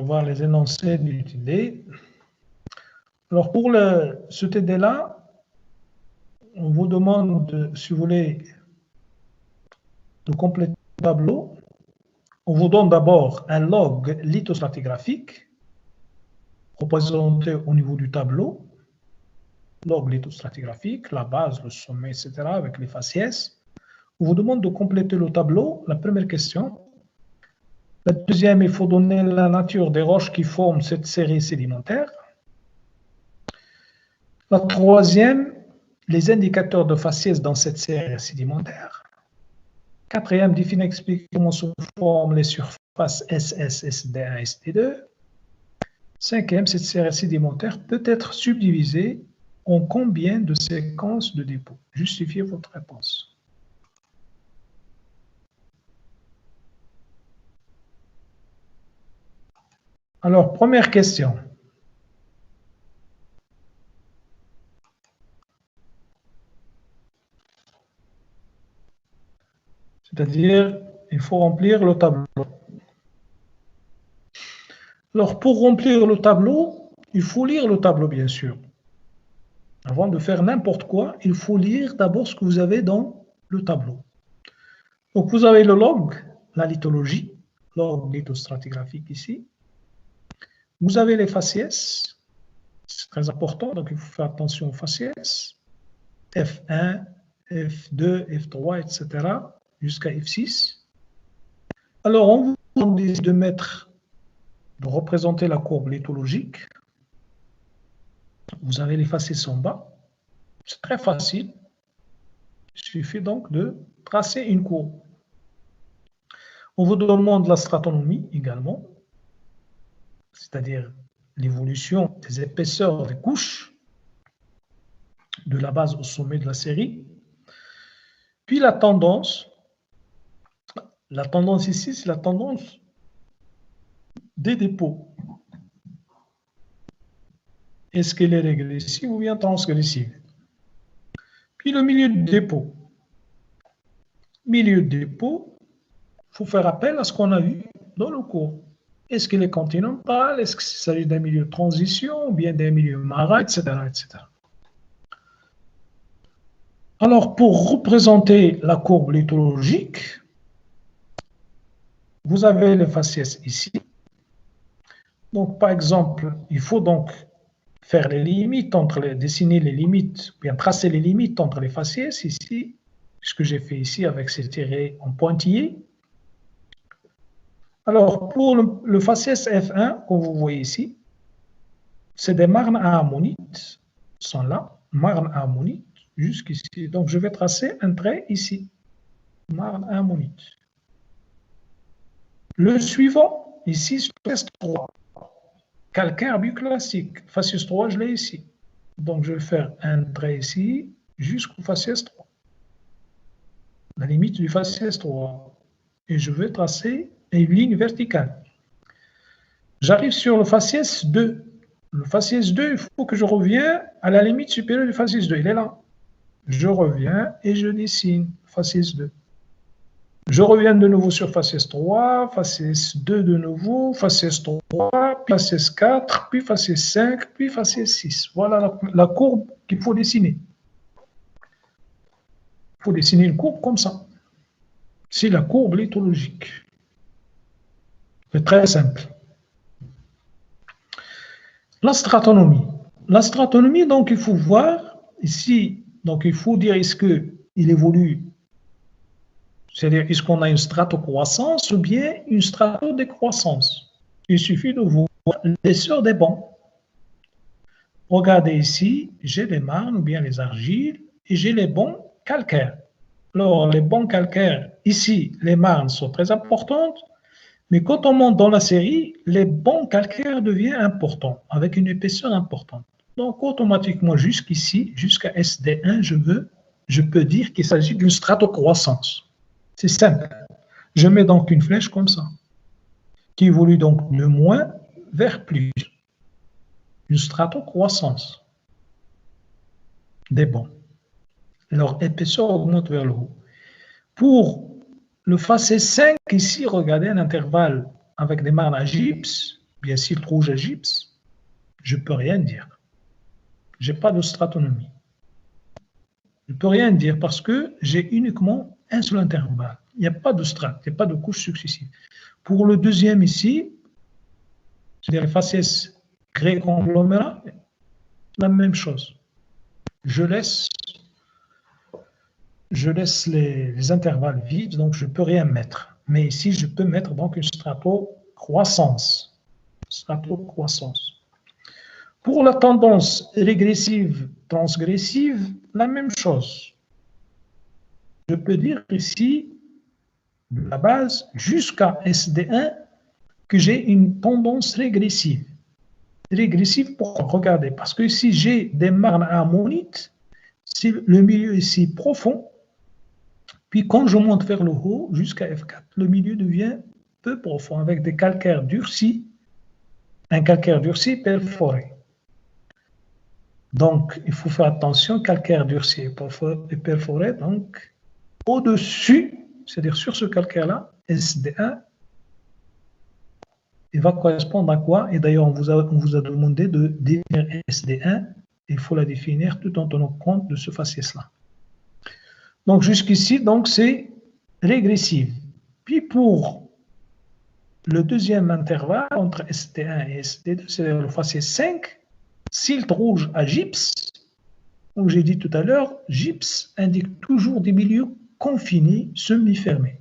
voir les énoncés du TD. Alors, pour ce TD-là, on vous demande, si vous voulez, de compléter le tableau. On vous donne d'abord un log lithostratigraphique représenté au niveau du tableau. Log lithostratigraphique, la base, le sommet, etc., avec les faciès. On vous demande de compléter le tableau, la première question. La deuxième, il faut donner la nature des roches qui forment cette série sédimentaire. La troisième, les indicateurs de faciès dans cette série sédimentaire. Quatrième, définir, expliquer comment se forment les surfaces SS, SD1 et SD2. Cinquième, cette série sédimentaire peut être subdivisée en combien de séquences de dépôt? Justifiez votre réponse. Alors, première question. C'est-à-dire, il faut remplir le tableau. Alors, pour remplir le tableau, il faut lire le tableau, bien sûr. Avant de faire n'importe quoi, il faut lire d'abord ce que vous avez dans le tableau. Donc, vous avez le log, la lithologie, log lithostratigraphique ici. Vous avez les faciès, c'est très important, donc il faut faire attention aux faciès. F1, F2, F3, etc., jusqu'à F6. Alors, on vous demande de représenter la courbe lithologique. Vous avez les faciès en bas. C'est très facile. Il suffit donc de tracer une courbe. On vous demande la stratonomie également, c'est-à-dire l'évolution des épaisseurs des couches de la base au sommet de la série. Puis la tendance. La tendance ici, c'est la tendance des dépôts. Est-ce qu'elle est régressive ou bien transgressive? Puis le milieu de dépôt. Milieu de dépôt, il faut faire appel à ce qu'on a vu dans le cours. Est-ce qu'il est continental? Est-ce qu'il s'agit d'un milieu de transition ou bien d'un milieu marin, etc., etc. Alors, pour représenter la courbe lithologique, vous avez les faciès ici. Donc, par exemple, il faut donc faire les limites dessiner les limites, bien tracer les limites entre les faciès ici, ce que j'ai fait ici avec ces tirés en pointillés. Alors, pour le faciès F1, comme vous voyez ici, c'est des marnes à ammonites, sont là, marnes à ammonites, jusqu'ici. Donc, je vais tracer un trait ici, marne à ammonites. Le suivant, ici, faciès 3, calcaire biclassique, faciès 3, je l'ai ici. Donc, je vais faire un trait ici jusqu'au faciès 3. La limite du faciès 3. Et je vais tracer une ligne verticale. J'arrive sur le faciès 2. Le faciès 2, il faut que je revienne à la limite supérieure du faciès 2. Il est là. Je reviens et je dessine faciès 2. Je reviens de nouveau sur faciès 3, faciès 2 de nouveau, faciès 3, puis faciès 4, puis faciès 5, puis faciès 6. Voilà la courbe qu'il faut dessiner. Il faut dessiner une courbe comme ça. C'est la courbe lithologique. C'est très simple. La stratonomie. La stratonomie, donc, il faut voir ici, donc, il faut dire est-ce qu'il évolue, c'est-à-dire est-ce qu'on a une stratocroissance ou bien une stratodécroissance. Il suffit de voir l'épaisseur des bancs. Regardez ici, j'ai les marnes ou bien les argiles et j'ai les bancs calcaires. Alors, les bancs calcaires, ici, les marnes sont très importantes, mais quand on monte dans la série, les bancs calcaires deviennent importants, avec une épaisseur importante. Donc, automatiquement, jusqu'ici, jusqu'à SD1, je peux dire qu'il s'agit d'une stratocroissance. C'est simple. Je mets donc une flèche comme ça, qui évolue donc de moins vers plus. Une stratocroissance des bancs. Leur épaisseur augmente vers le haut. Pour le faciès 5, ici, regardez un intervalle avec des marnes à gypse, bien s'il rouge à gypse, je ne peux rien dire. Je n'ai pas de stratonomie. Je ne peux rien dire parce que j'ai uniquement un seul intervalle. Il n'y a pas de strate, il n'y a pas de couches successives. Pour le deuxième ici, c'est-à-dire les faciès grès conglomérat, la même chose. Je laisse les intervalles vides, donc je ne peux rien mettre. Mais ici, je peux mettre donc une stratocroissance. Stratocroissance. Pour la tendance régressive, transgressive, la même chose. Je peux dire ici, de la base jusqu'à SD1, que j'ai une tendance régressive. Régressive, pourquoi? Regardez, parce que si j'ai des marnes ammonites, si le milieu est si profond, puis quand je monte vers le haut, jusqu'à F4, le milieu devient peu profond, avec des calcaires durcis, un calcaire durci perforé. Donc, il faut faire attention, calcaire durci et perforé, donc au-dessus, c'est-à-dire sur ce calcaire-là, SD1, il va correspondre à quoi? Et d'ailleurs, on vous a demandé de définir SD1, il faut la définir tout en tenant compte de ce faciès-là. Donc, jusqu'ici, donc c'est régressif. Puis pour le deuxième intervalle entre SD1 et SD2, c'est le faciès 5, silt rouge à gypse, comme j'ai dit tout à l'heure, gypse indique toujours des milieux confinés, semi-fermés.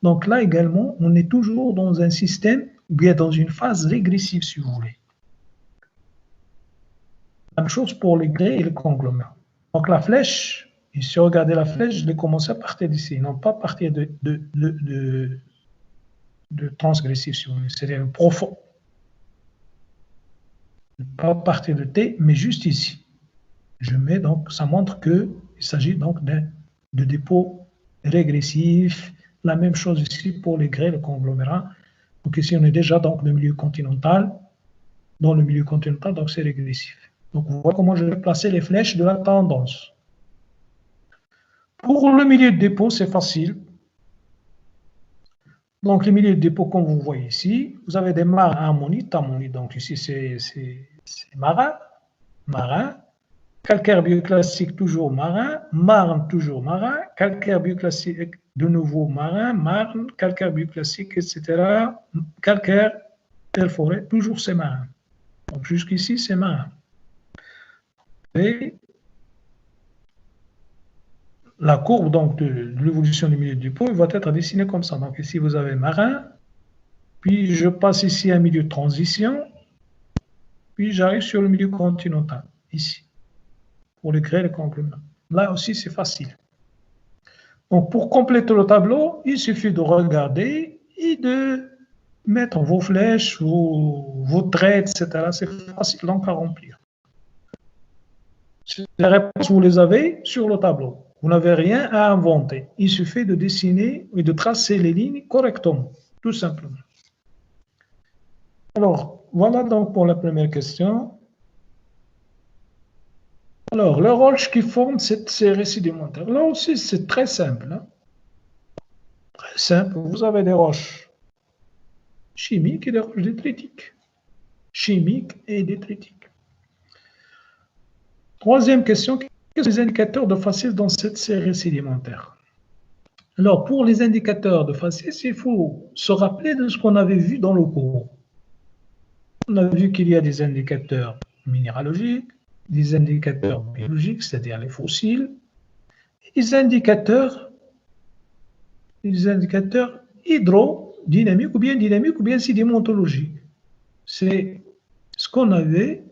Donc là également, on est toujours dans un système, ou bien dans une phase régressive, si vous voulez. Même chose pour les grès et le conglomérat. Donc la flèche, ici, regardez la flèche, je l'ai commencé à partir d'ici, non pas à partir de transgressif, si vous voulez, c'est-à-dire profond. Pas à partir de T, mais juste ici. Je mets donc, ça montre qu'il s'agit donc de dépôt régressif. La même chose ici pour les grès, le conglomérat. Donc ici, on est déjà dans le milieu continental. Dans le milieu continental, donc c'est régressif. Donc vous voyez comment je vais placer les flèches de la tendance. Pour le milieu de dépôt, c'est facile. Donc le milieu de dépôt, comme vous voyez ici, vous avez des marins ammonites. Donc ici, c'est marin. Calcaire bioclassique, toujours marin. Marne, toujours marin. Calcaire bioclassique, de nouveau marin. Marne, calcaire bioclassique, etc. Calcaire perforé, toujours c'est marin. Donc jusqu'ici, c'est marin. Et la courbe donc, de l'évolution du milieu du dépôt va être dessinée comme ça. Donc ici, vous avez marin. Puis je passe ici un milieu de transition. Puis j'arrive sur le milieu continental, ici, pour le grès et le conglomérat. Là aussi, c'est facile. Donc, pour compléter le tableau, il suffit de regarder et de mettre vos flèches, vos traits, etc. C'est facile donc à remplir. Les réponses, vous les avez sur le tableau. Vous n'avez rien à inventer. Il suffit de dessiner et de tracer les lignes correctement, tout simplement. Alors, voilà donc pour la première question. Alors, les roches qui forment cette série sédimentaire, là aussi, c'est très simple. Hein? Très simple. Vous avez des roches chimiques et des roches détritiques. Chimiques et détritiques. Troisième question, quels sont les indicateurs de faciès dans cette série sédimentaire? Alors, pour les indicateurs de faciès, il faut se rappeler de ce qu'on avait vu dans le cours. On a vu qu'il y a des indicateurs minéralogiques, des indicateurs biologiques, c'est-à-dire les fossiles, et des indicateurs hydrodynamiques ou bien sédimentologiques. C'est ce qu'on avait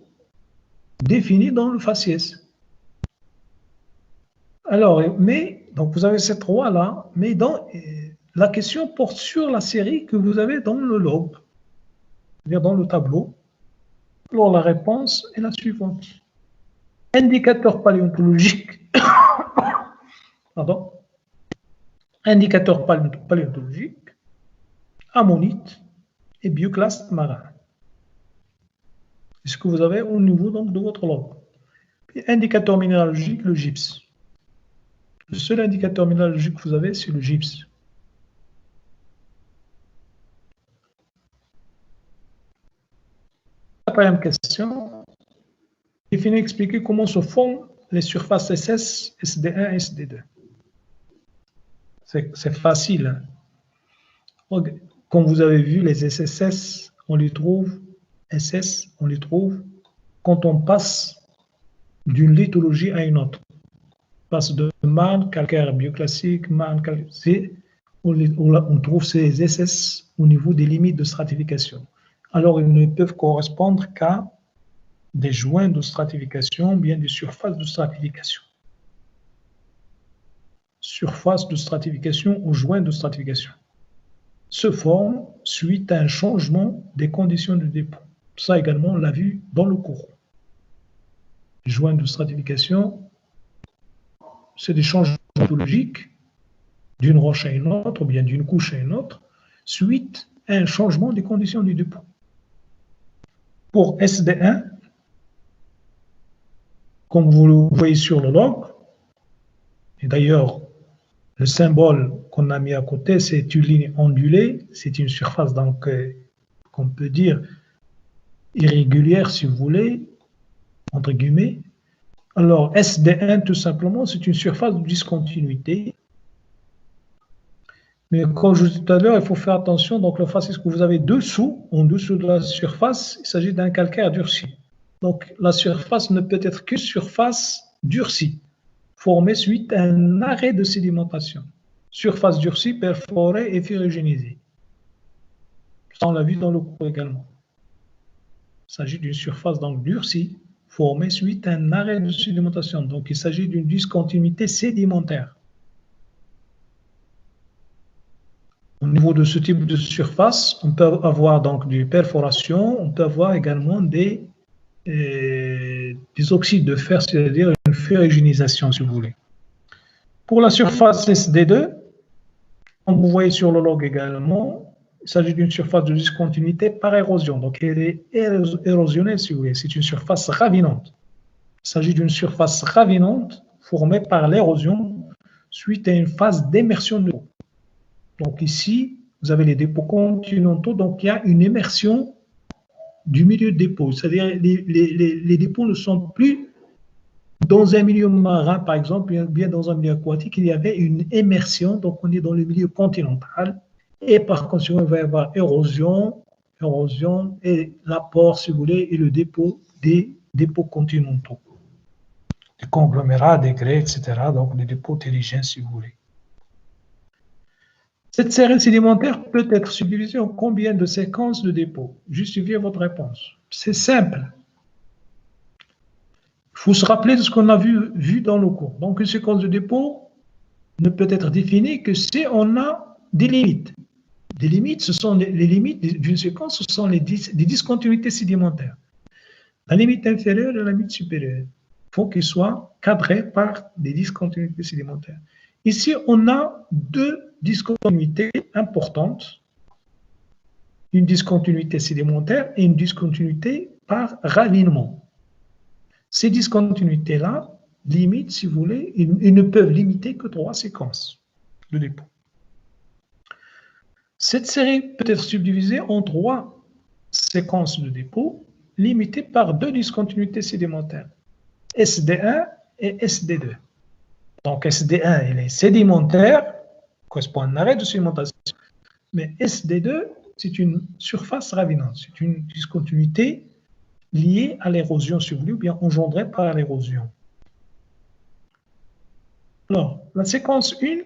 défini dans le faciès. Alors, donc vous avez ces trois-là, mais la question porte sur la série que vous avez dans le lobe, c'est-à-dire dans le tableau. Alors, la réponse est la suivante. Indicateur paléontologique, pardon, indicateur paléontologique, ammonite et bioclaste marin. C'est ce que vous avez au niveau donc, de votre lobe. Puis, indicateur minéralogique, le gypse. Le seul indicateur minéralogique que vous avez, c'est le gypse. quatrième question. Définir, expliquer comment se forment les surfaces SS, SD1 et SD2. C'est facile. Hein? Comme vous avez vu, les SSS, on les trouve, SS, on les trouve quand on passe d'une lithologie à une autre. On passe de marne, calcaire bioclassique, marne, calcaire, on trouve ces SS au niveau des limites de stratification. Alors, ils ne peuvent correspondre qu'à des joints de stratification, bien des surfaces de stratification. Surface de stratification ou joints de stratification se forment suite à un changement des conditions de dépôt. Ça également, on l'a vu dans le cours. Les joints de stratification, c'est des changements lithologiques d'une roche à une autre, ou bien d'une couche à une autre, suite à un changement des conditions du dépôt. Pour SD1, comme vous le voyez sur le log, et d'ailleurs, le symbole qu'on a mis à côté, c'est une ligne ondulée, c'est une surface donc qu'on peut dire irrégulière si vous voulez, entre guillemets. Alors SD1 tout simplement, c'est une surface de discontinuité. Mais comme je vous disais tout à l'heure, il faut faire attention, donc le faciès que vous avez dessous, en dessous de la surface, il s'agit d'un calcaire durci. Donc la surface ne peut être que surface durcie, formée suite à un arrêt de sédimentation. Surface durcie, perforée et ferrugénisée. Ça, on l'a vu dans le cours également. Il s'agit d'une surface donc durcie, formée suite à un arrêt de sédimentation. Donc, il s'agit d'une discontinuité sédimentaire. Au niveau de ce type de surface, on peut avoir donc des perforations, on peut avoir également des oxydes de fer, c'est-à-dire une ferrugénisation, si vous voulez. Pour la surface SD2, comme vous voyez sur le log également, il s'agit d'une surface de discontinuité par érosion. Donc, elle est érosionnelle, si vous voulez. C'est une surface ravinante. Il s'agit d'une surface ravinante formée par l'érosion suite à une phase d'émersion de l'eau. Donc, ici, vous avez les dépôts continentaux. Donc, il y a une immersion du milieu de dépôt. C'est-à-dire les dépôts ne sont plus dans un milieu marin, par exemple, bien dans un milieu aquatique, il y avait une immersion. Donc, on est dans le milieu continental. Et par conséquent, il va y avoir érosion et l'apport, si vous voulez, et le dépôt des dépôts continentaux. Des conglomérats, des grès, etc. Donc, des dépôts terrigiens, si vous voulez. Cette série sédimentaire peut être subdivisée en combien de séquences de dépôts? Justifiez votre réponse. C'est simple. Il faut se rappeler de ce qu'on a vu dans le cours. Donc, une séquence de dépôt ne peut être définie que si on a des limites. Des limites, ce sont les limites d'une séquence, ce sont les discontinuités sédimentaires. La limite inférieure et la limite supérieure. Il faut qu'ils soient cadrés par des discontinuités sédimentaires. Ici, on a deux discontinuités importantes. Une discontinuité sédimentaire et une discontinuité par ravinement. Ces discontinuités-là limitent, si vous voulez, ils ne peuvent limiter que 3 séquences de dépôt. Cette série peut être subdivisée en 3 séquences de dépôt limitées par 2 discontinuités sédimentaires, SD1 et SD2. Donc SD1, il est sédimentaire, correspond à un arrêt de sédimentation, mais SD2, c'est une surface ravinante, c'est une discontinuité liée à l'érosion, si vous voulez, ou bien engendrée par l'érosion. Alors, la séquence 1,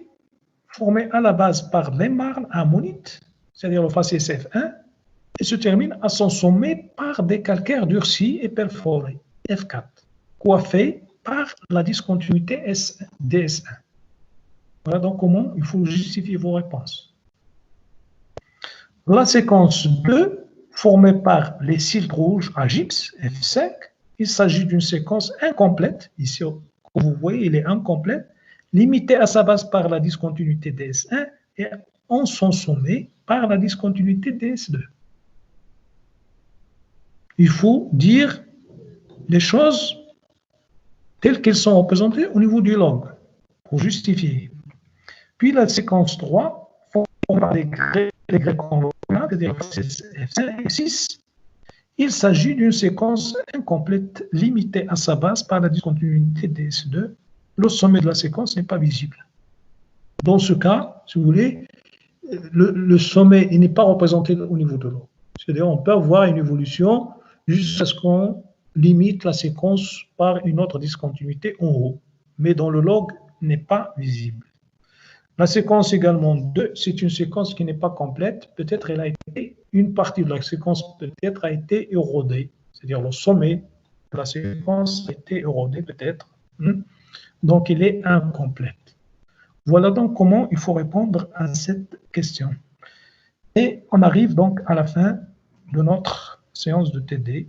formée à la base par les marnes ammonites, c'est-à-dire le faciès F1, et se termine à son sommet par des calcaires durcis et perforés, F4, coiffés par la discontinuité DS1. Voilà donc comment il faut justifier vos réponses. La séquence 2, formée par les cils rouges à gypse, F5, il s'agit d'une séquence incomplète. Ici, comme vous voyez, il est incomplète, limitée à sa base par la discontinuité DS1 et en son sommet par la discontinuité DS2. Il faut dire les choses telles qu'elles sont représentées au niveau du log, pour justifier. Puis la séquence 3, formée par les grès conglomérats, c'est-à-dire F5 et 6, Il s'agit d'une séquence incomplète limitée à sa base par la discontinuité DS2. Le sommet de la séquence n'est pas visible. Dans ce cas, si vous voulez, le sommet n'est pas représenté au niveau de l'eau. C'est-à-dire on peut avoir une évolution jusqu'à ce qu'on limite la séquence par une autre discontinuité en haut. Mais dans le log, n'est pas visible. La séquence également 2, c'est une séquence qui n'est pas complète. Peut-être elle a été, une partie de la séquence peut-être a été érodée. C'est-à-dire le sommet de la séquence a été érodé peut-être. Donc elle est incomplète. Voilà donc comment il faut répondre à cette question. Et on arrive donc à la fin de notre séance de TD.